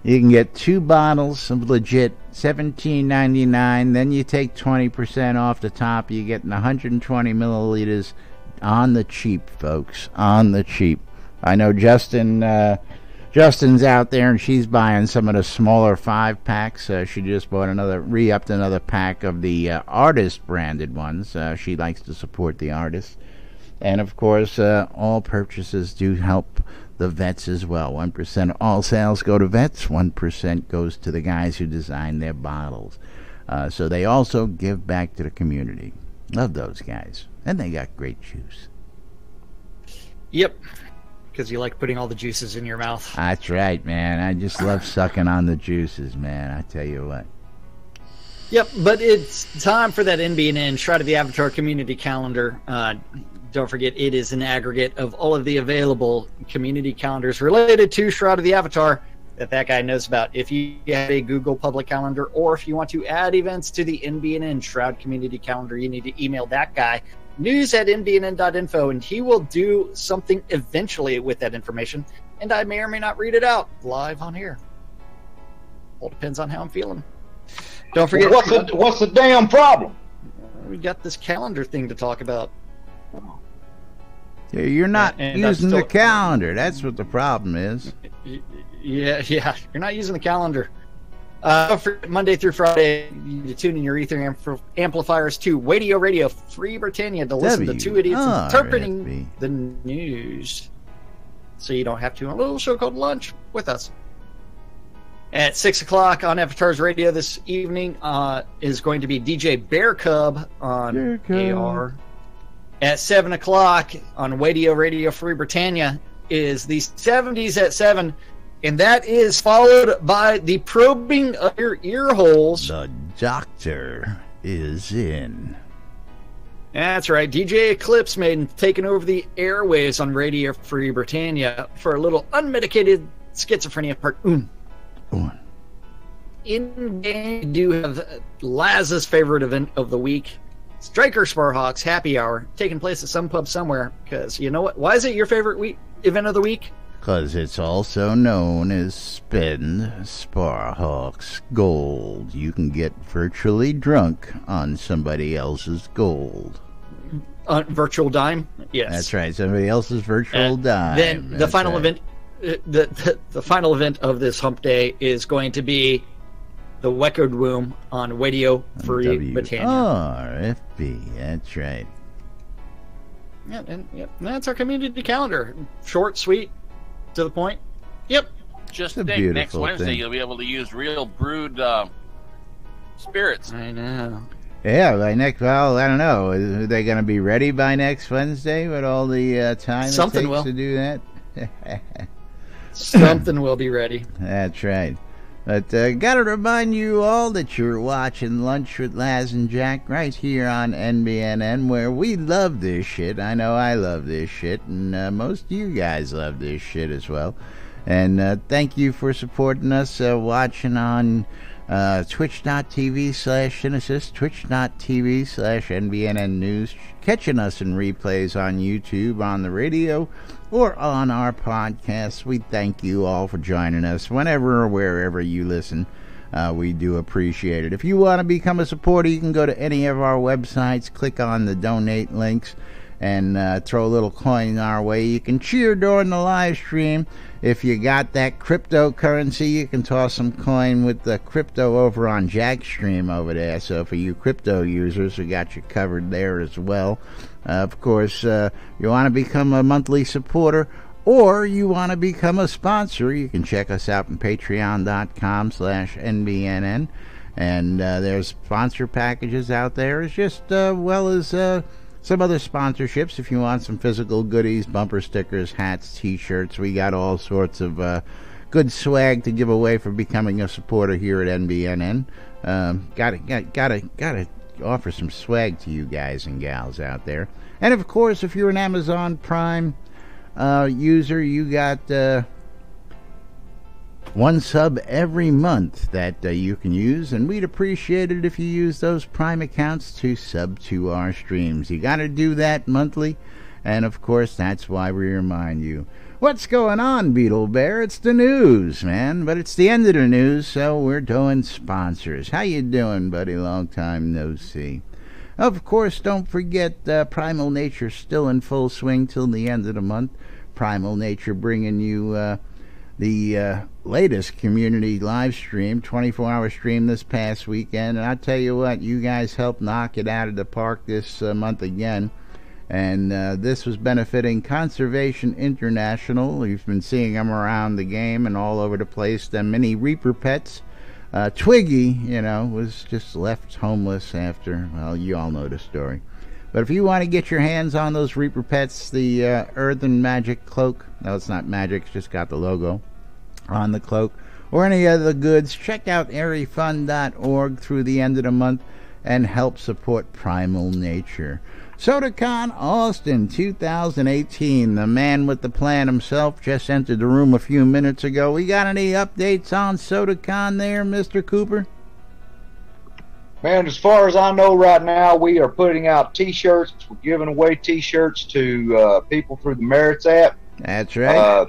you can get 2 bottles of legit $17.99. Then you take 20% off the top. You get 120 milliliters on the cheap, folks. On the cheap. I know Justin's out there and she's buying some of the smaller 5-packs. She just bought re-upped another pack of the artist branded ones. She likes to support the artists. And of course, all purchases do help the vets as well. 1% of all sales go to vets. 1% goes to the guys who design their bottles. So they also give back to the community. Love those guys. And they got great juice. Yep. Because you like putting all the juices in your mouth. That's right, man. I just love sucking on the juices, man. I tell you what. Yep, but it's time for that NBNN Shroud of the Avatar community calendar. Don't forget, it is an aggregate of all of the available community calendars related to Shroud of the Avatar that guy knows about. If you have a Google public calendar, or if you want to add events to the NBNN Shroud community calendar, you need to email that guy, news@nbnn.info, and he will do something eventually with that information, and I may or may not read it out live on here. All depends on how I'm feeling. Don't forget... What's the damn problem? We got this calendar thing to talk about. You're not using the calendar. That's what the problem is. Yeah, you're not using the calendar. For Monday through Friday, you need to tune in your ether amplifiers to Radio Free Britannia to listen to 2 idiots interpreting the news. So you don't have to. A little show called Lunch with us. At 6 o'clock on Avatar's Radio this evening is going to be DJ Bear Cub on AR. At 7 o'clock on Radio Free Britannia is the 70s at 7, and that is followed by the probing of your ear holes. The doctor is in. That's right. DJ Eclipse Maiden taking over the airwaves on Radio Free Britannia for a little unmedicated schizophrenia part 1. in game, we do have Laz's favorite event of the week, Striker Sparhawks Happy Hour, taking place at some pub somewhere. Because you know what? Why is it your favorite event of the week? Because it's also known as Spend Sparhawks Gold. You can get virtually drunk on somebody else's gold. Virtual dime? Yes. That's right. Somebody else's virtual dime. Then the final event, the final event of this hump day is going to be the Weckered Womb on Radio Free Britannia. RFB. That's right. Yeah, and that's our community calendar. Short, sweet, to the point. Yep. Just think, next Wednesday you'll be able to use real brewed spirits. I know. Yeah, I don't know. Are they going to be ready by next Wednesday with all the time it takes to do that? Something will be ready. That's right. But got to remind you all that you're watching Lunch with Laz and Jack right here on NBNN, where we love this shit. I know I love this shit, and most of you guys love this shit as well. And thank you for supporting us, watching on twitch.tv/Genesis, twitch.tv/NBNN News, catching us in replays on YouTube, on the radio, or on our podcast. We thank you all for joining us whenever or wherever you listen. We do appreciate it. If you want to become a supporter, you can go to any of our websites, click on the donate links, and throw a little coin our way. You can cheer during the live stream. If you got that cryptocurrency, you can toss some coin with the crypto over on Jackstream over there. So for you crypto users, we got you covered there as well. Of course, you want to become a monthly supporter, or you want to become a sponsor, you can check us out on patreon.com/NBNN. And there's sponsor packages out there, as just well as some other sponsorships. If you want some physical goodies, bumper stickers, hats, t-shirts, we got all sorts of good swag to give away for becoming a supporter here at NBNN. Gotta offer some swag to you guys and gals out there. And of course, if you're an Amazon Prime user, you got one sub every month that you can use, and we'd appreciate it if you use those Prime accounts to sub to our streams. You got to do that monthly, and of course that's why we remind you. What's going on, Beetle Bear? It's the news, man, but it's the end of the news, so we're doing sponsors. How you doing, buddy? Long time no see. Of course, don't forget Primal Nature still in full swing till the end of the month. Primal Nature bringing you the latest community live stream, 24-hour stream this past weekend. And I tell you what, you guys helped knock it out of the park this month again. And this was benefiting Conservation International. You've been seeing them around the game and all over the place. The mini Reaper pets. Twiggy, was just left homeless after, well, you all know the story. But if you want to get your hands on those Reaper pets, the Earthen Magic Cloak, no, it's not magic, it's just got the logo on the cloak, or any other goods, check out airyfun.org through the end of the month and help support Primal Nature. Shotokan Austin 2018, the man with the plan himself, just entered the room a few minutes ago. We got any updates on Shotokan there, Mr. Cooper? Man, as far as I know right now, we are putting out T-shirts. We're giving away T-shirts to people through the Merits app. That's right.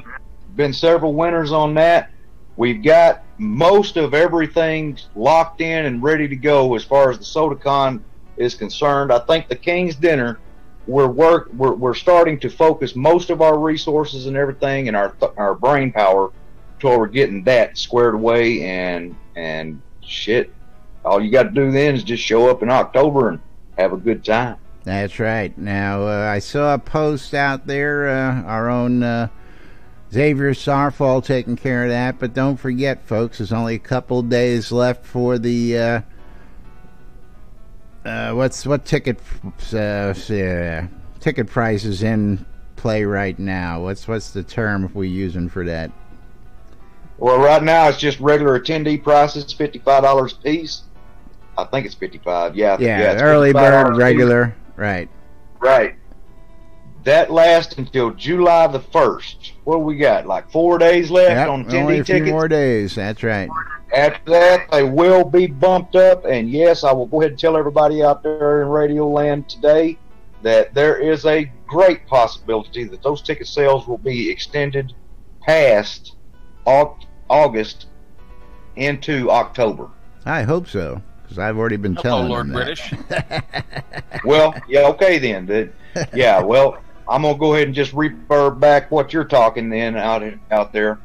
Been several winners on that. We've got most of everything locked in and ready to go as far as the Shotokan is concerned. I think the King's Dinner, we're starting to focus most of our resources and everything and our brain power till we're getting that squared away, and shit. All you got to do then is just show up in October and have a good time. That's right. Now, I saw a post out there, our own Xavier Sarfall taking care of that, but don't forget, folks, there's only a couple days left for the, what ticket prices in play right now? What's the term we're using for that? Well, right now it's just regular attendee prices, $55 a piece. I think it's 55. Yeah, early bird, regular, right. Right. That lasts until July the 1st. What do we got? Like 4 days left on attendee only a tickets? few more days. That's right. After that, they will be bumped up, and yes, I will go ahead and tell everybody out there in Radio Land today that there is a great possibility that those ticket sales will be extended past August into October. I hope so, because I've already been telling Lord them British. Well, yeah, okay then. Yeah, well, I'm going to go ahead and just reverb back what you're talking then out there.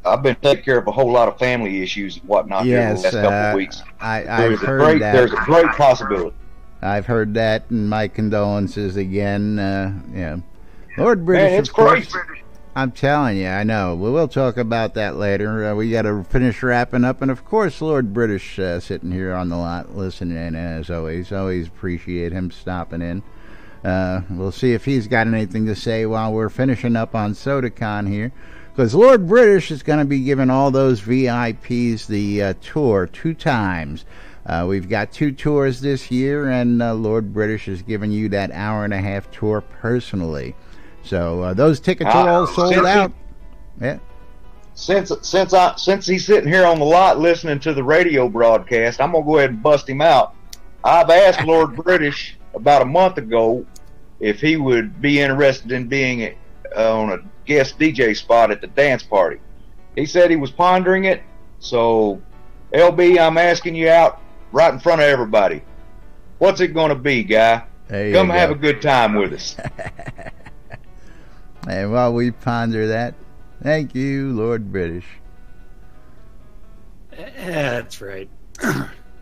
I've been taking care of a whole lot of family issues and whatnot here in the last couple of weeks. I've heard that. There's a great possibility. I've heard that, and my condolences again. Yeah, Lord British. Man, it's crazy. I'm telling you, I know. We will talk about that later. We got to finish wrapping up, and of course, Lord British sitting here on the lot listening in as always. Always appreciate him stopping in. We'll see if he's got anything to say while we're finishing up on Shotokan here. Because Lord British is going to be giving all those VIPs the tour 2 times. We've got 2 tours this year, and Lord British is giving you that hour-and-a-half tour personally. So those tickets are all sold out. Yeah. Since he's sitting here on the lot listening to the radio broadcast, I'm gonna go ahead and bust him out. I've asked Lord British about a month ago if he would be interested in being on a guest DJ spot at the dance party. He said he was pondering it. So, LB, I'm asking you out right in front of everybody. What's it going to be, guy? Come have a good time with us. And while we ponder that, thank you, Lord British. That's right.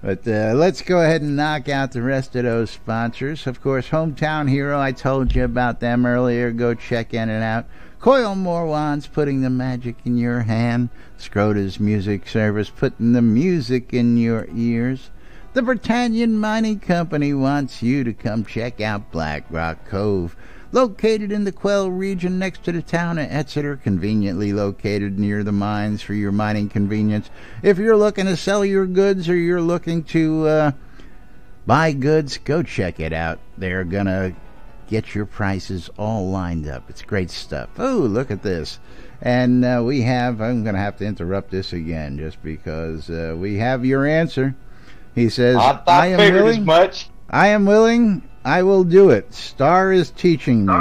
But let's go ahead and knock out the rest of those sponsors. Of course, Hometown Hero, I told you about them earlier. Go check in and out. Coil More Wands, putting the magic in your hand. Scrota's Music Service, putting the music in your ears. The Britannian Mining Company wants you to come check out Black Rock Cove. Located in the Quell region next to the town of Exeter, conveniently located near the mines for your mining convenience. If you're looking to sell your goods or you're looking to buy goods, go check it out. They're going to get your prices all lined up. It's great stuff. Oh, look at this. And I'm going to have to interrupt this again just because we have your answer. He says, I am willing. As much. I am willing. I will do it. Star is teaching me.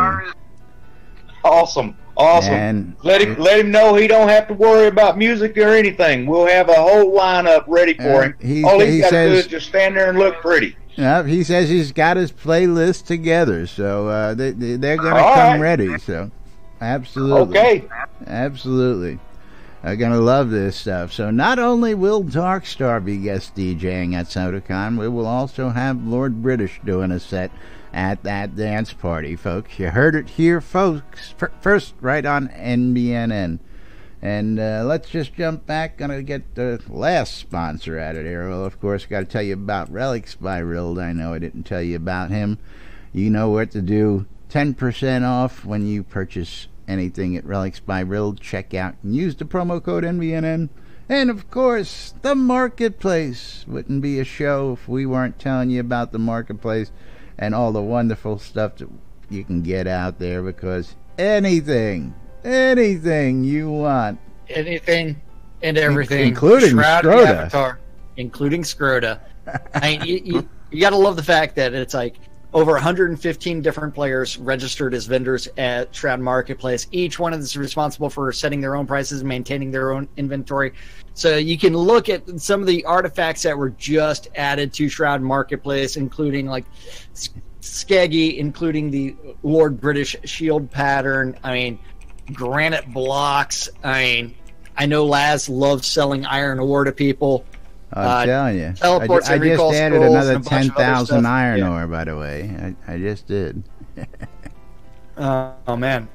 Awesome. And let him know he don't have to worry about music or anything. We'll have a whole lineup ready for him. All he's got to do is just stand there and look pretty. He says he's got his playlist together, so they're going to come ready. So, absolutely. Okay. Absolutely. I'm going to love this stuff. So not only will Darkstar be guest DJing at Shotokan, we will also have Lord British doing a set at that dance party, folks. You heard it here, folks, first right on NBNN. And let's just jump back. Going to get the last sponsor out of there. Well, of course, got to tell you about Relics by Rild. I know I didn't tell you about him. You know what to do. 10% off when you purchase anything at Relics by Rild. Check out and use the promo code NBNN. And of course, the marketplace. Wouldn't be a show if we weren't telling you about the marketplace and all the wonderful stuff that you can get out there, because anything you want, anything and everything, including Scrota. Including Scrota. I mean, you got to love the fact that it's like over 115 different players registered as vendors at Shroud Marketplace. Each one is responsible for setting their own prices, maintaining their own inventory. So you can look at some of the artifacts that were just added to Shroud Marketplace, including like Skeggy, including the Lord British shield pattern. I mean, granite blocks. I mean, I know Laz loves selling iron ore to people. I'm telling you. I just added another 10,000 iron ore, by the way. I just did. Oh, man.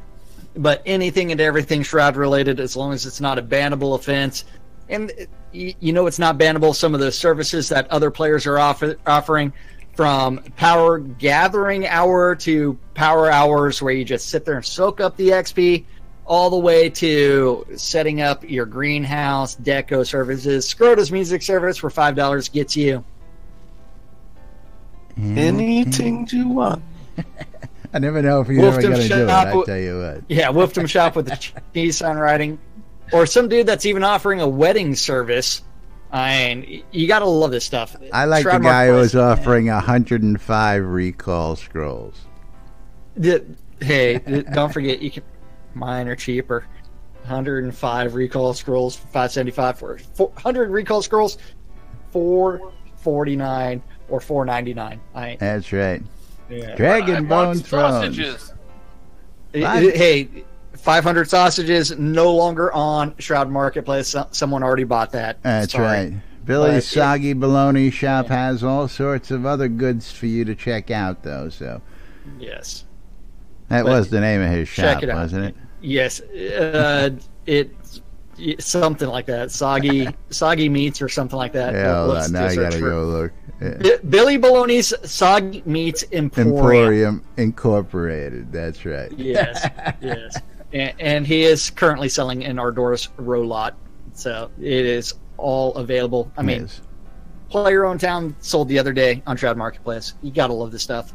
But anything and everything Shroud related, as long as it's not a bannable offense. And you know it's not bannable. Some of the services that other players are offering, from power gathering hour to power hours where you just sit there and soak up the XP, all the way to setting up your greenhouse, deco services. Scrota's Music Service for $5 gets you anything you want. I never know if you're ever going to do it, I tell you what. Yeah, Wolfdom Shop with the cheese sign writing. Or some dude that's even offering a wedding service. I mean, you gotta love this stuff. I like Shroud the guy who Marketplace. was offering 105 recall scrolls. Hey, don't forget, you can. Mine are cheaper. 105 recall scrolls for 575 for 400 recall scrolls, 449 or 499. That's right. Yeah. Dragon I Bone want Thrones. sausages. Hey, 500 sausages no longer on Shroud Marketplace. Someone already bought that. That's Sorry. right. Billy's But Soggy Bologna Shop has all sorts of other goods for you to check out, though. So Yes. that But was the name of his check shop, it out. wasn't it? Yes. It's something like that. Soggy meats or something like that. Yeah, hold Let's on. Now I search gotta for- go look. Yeah. Billy Baloney's Soggy Meats Emporium. Emporium Incorporated. That's right. Yes, yes. And he is currently selling an Ardor's row lot. So it is all available. I mean, Yes. Player Owned Town sold the other day on Shroud Marketplace. You gotta love this stuff.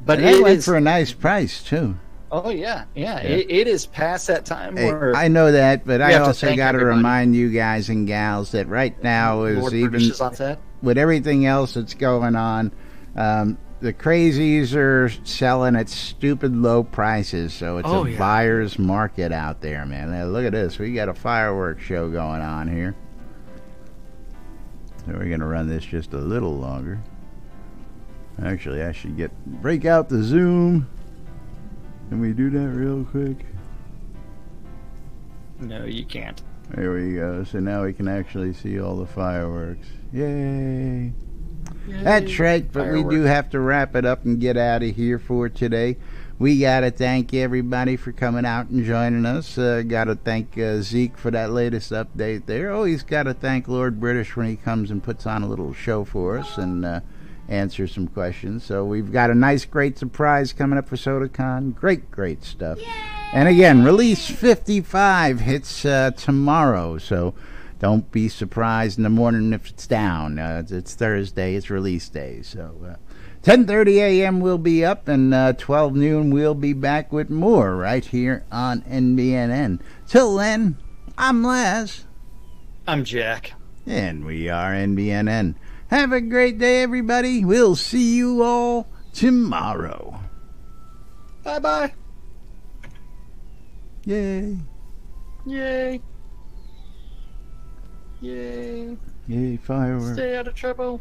But And that it went is. for a nice price too. Oh yeah. It is past that time Hey, where I know that, but I have to also thank got to everybody. remind you guys and gals that right now is Lord even British is on set. with everything else that's going on, the crazies are selling at stupid low prices. So it's Oh, a yeah. buyer's market out there, man. Now, look at this. We got a fireworks show going on here. So we're going to run this just a little longer. Actually, I should break out the Zoom. Can we do that real quick? No, you can't. There we go. So now we can actually see all the fireworks. Yay! That's right, but we do Fireworks. have to wrap it up and get out of here for today. We got to thank everybody for coming out and joining us. Got to thank Zeke for that latest update there. Always got to thank Lord British when he comes and puts on a little show for us and answers some questions. So we've got a nice, great surprise coming up for Shotokan. Great stuff. And again, release 55 hits tomorrow, so don't be surprised in the morning if it's down. It's Thursday, it's release day. So 10:30 a.m. we'll be up, and 12 noon we'll be back with more right here on NBNN. Till then, I'm Les. I'm Jack. And we are NBNN. Have a great day, everybody. We'll see you all tomorrow. Bye-bye. Yay. Yay. Yay. Yay, fireworks. Stay out of trouble.